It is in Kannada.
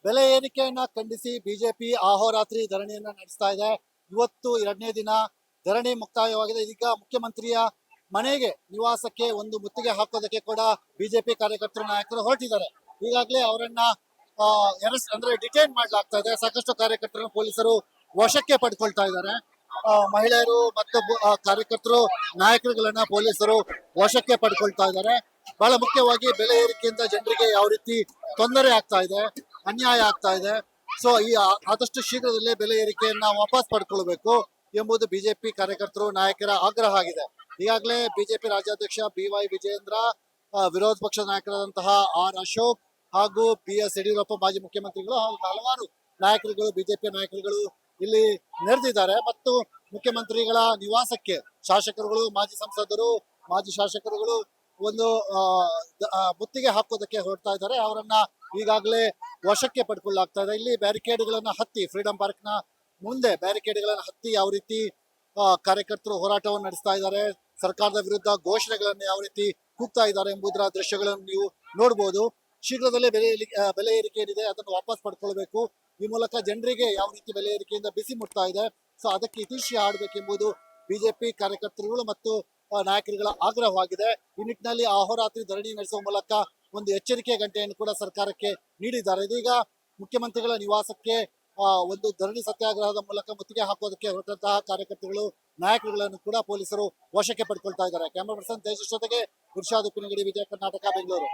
ಬೆಲೆ ಏರಿಕೆಯನ್ನ ಖಂಡಿಸಿ ಬಿಜೆಪಿ ಅಹೋರಾತ್ರಿ ಧರಣಿಯನ್ನ ನಡೆಸ್ತಾ ಇದೆ. ಇವತ್ತು 2ನೇ ದಿನ ಧರಣಿ ಮುಕ್ತಾಯವಾಗಿದೆ. ಇದೀಗ ಮುಖ್ಯಮಂತ್ರಿಯ ಮನೆಗೆ ನಿವಾಸಕ್ಕೆ ಒಂದು ಮುತ್ತಿಗೆ ಹಾಕೋದಕ್ಕೆ ಕೂಡ ಬಿಜೆಪಿ ಕಾರ್ಯಕರ್ತರು ನಾಯಕರು ಹೊರಟಿದ್ದಾರೆ. ಈಗಾಗಲೇ ಅವರನ್ನ ಅಂದ್ರೆ ಡಿಟೈನ್ ಮಾಡ್ಲಾಗ್ತಾ ಇದೆ. ಸಾಕಷ್ಟು ಕಾರ್ಯಕರ್ತರನ್ನು ಪೊಲೀಸರು ವಶಕ್ಕೆ ಪಡ್ಕೊಳ್ತಾ ಇದ್ದಾರೆ. ಮಹಿಳೆಯರು ಮತ್ತು ಕಾರ್ಯಕರ್ತರು ನಾಯಕರುಗಳನ್ನ ಪೊಲೀಸರು ವಶಕ್ಕೆ ಪಡ್ಕೊಳ್ತಾ ಇದ್ದಾರೆ. ಬಹಳ ಮುಖ್ಯವಾಗಿ ಬೆಲೆ ಏರಿಕೆಯಿಂದ ಜನರಿಗೆ ಯಾವ ರೀತಿ ತೊಂದರೆ ಆಗ್ತಾ ಇದೆ, ಅನ್ಯಾಯ ಆಗ್ತಾ ಇದೆ. ಸೊ ಈ ಆದಷ್ಟು ಶೀಘ್ರದಲ್ಲೇ ಬೆಲೆ ಏರಿಕೆಯನ್ನ ವಾಪಸ್ ಪಡ್ಕೊಳ್ಬೇಕು ಎಂಬುದು ಬಿಜೆಪಿ ಕಾರ್ಯಕರ್ತರು ನಾಯಕರ ಆಗ್ರಹ ಆಗಿದೆ. ಈಗಾಗಲೇ ಬಿಜೆಪಿ ರಾಜ್ಯಾಧ್ಯಕ್ಷ BY ವಿಜಯೇಂದ್ರ, ವಿರೋಧ ಪಕ್ಷದ ನಾಯಕರಾದಂತಹ R ಅಶೋಕ್ ಹಾಗೂ BS ಯಡಿಯೂರಪ್ಪ ಮಾಜಿ ಮುಖ್ಯಮಂತ್ರಿಗಳು ಹಾಗೂ ಹಲವಾರು ನಾಯಕರುಗಳು, ಬಿಜೆಪಿ ನಾಯಕರುಗಳು ಇಲ್ಲಿ ನೆರೆದಿದ್ದಾರೆ. ಮತ್ತು ಮುಖ್ಯಮಂತ್ರಿಗಳ ನಿವಾಸಕ್ಕೆ ಶಾಸಕರುಗಳು, ಮಾಜಿ ಸಂಸದರು, ಮಾಜಿ ಶಾಸಕರುಗಳು ಒಂದು ಮುತ್ತಿಗೆ ಹಾಕೋದಕ್ಕೆ ಹೊರಡ್ತಾ ಇದ್ದಾರೆ. ಅವರನ್ನ ಈಗಾಗಲೇ ವಶಕ್ಕೆ ಪಡ್ಕೊಳ್ಳಲಾಗ್ತಾ ಇದೆ. ಇಲ್ಲಿ ಬ್ಯಾರಿಕೇಡ್ಗಳನ್ನ ಹತ್ತಿ, ಫ್ರೀಡಂ ಪಾರ್ಕ್ ನ ಮುಂದೆ ಬ್ಯಾರಿಕೇಡ್ಗಳನ್ನ ಹತ್ತಿ ಯಾವ ರೀತಿ ಕಾರ್ಯಕರ್ತರು ಹೋರಾಟವನ್ನು ನಡೆಸ್ತಾ ಇದ್ದಾರೆ, ಸರ್ಕಾರದ ವಿರುದ್ಧ ಘೋಷಣೆಗಳನ್ನು ಯಾವ ರೀತಿ ಕೂಗ್ತಾ ಇದ್ದಾರೆ ಎಂಬುದರ ದೃಶ್ಯಗಳನ್ನು ನೀವು ನೋಡಬಹುದು. ಶೀಘ್ರದಲ್ಲೇ ಬೆಲೆ ಏರಿಕೆ ಏನಿದೆ ಅದನ್ನು ವಾಪಸ್ ಪಡ್ಕೊಳ್ಬೇಕು. ಈ ಮೂಲಕ ಜನರಿಗೆ ಯಾವ ರೀತಿ ಬೆಲೆ ಏರಿಕೆಯಿಂದ ಬಿಸಿ ಮುಟ್ತಾ ಇದೆ, ಸೊ ಅದಕ್ಕೆ ಇತಿಶ್ಯ ಆಡಬೇಕೆಂಬುದು ಬಿಜೆಪಿ ಕಾರ್ಯಕರ್ತರುಗಳು ಮತ್ತು ನಾಯಕರುಗಳ ಆಗ್ರಹವಾಗಿದೆ. ಈ ನಿಟ್ಟಿನಲ್ಲಿ ಅಹೋರಾತ್ರಿ ಧರಣಿ ನಡೆಸುವ ಮೂಲಕ ಒಂದು ಎಚ್ಚರಿಕೆ ಗಂಟೆಯನ್ನು ಕೂಡ ಸರ್ಕಾರಕ್ಕೆ ನೀಡಿದ್ದಾರೆ. ಇದೀಗ ಮುಖ್ಯಮಂತ್ರಿಗಳ ನಿವಾಸಕ್ಕೆ ಒಂದು ಧರಣಿ ಸತ್ಯಾಗ್ರಹದ ಮೂಲಕ ಮುತ್ತಿಗೆ ಹಾಕೋದಕ್ಕೆ ಹೊರಟಂತಹ ಕಾರ್ಯಕರ್ತರುಗಳು, ನಾಯಕರುಗಳನ್ನು ಕೂಡ ಪೊಲೀಸರು ವಶಕ್ಕೆ ಪಡ್ಕೊಳ್ತಾ ಇದ್ದಾರೆ. ಕ್ಯಾಮರಾ ಪರ್ಸನ್ ತೇಜಸ್ ಜೊತೆಗೆ ಇರ್ಷಾದ್ ಉಪ್ಪಿನಗಡಿ, ವಿಜಯ ಕರ್ನಾಟಕ, ಬೆಂಗಳೂರು.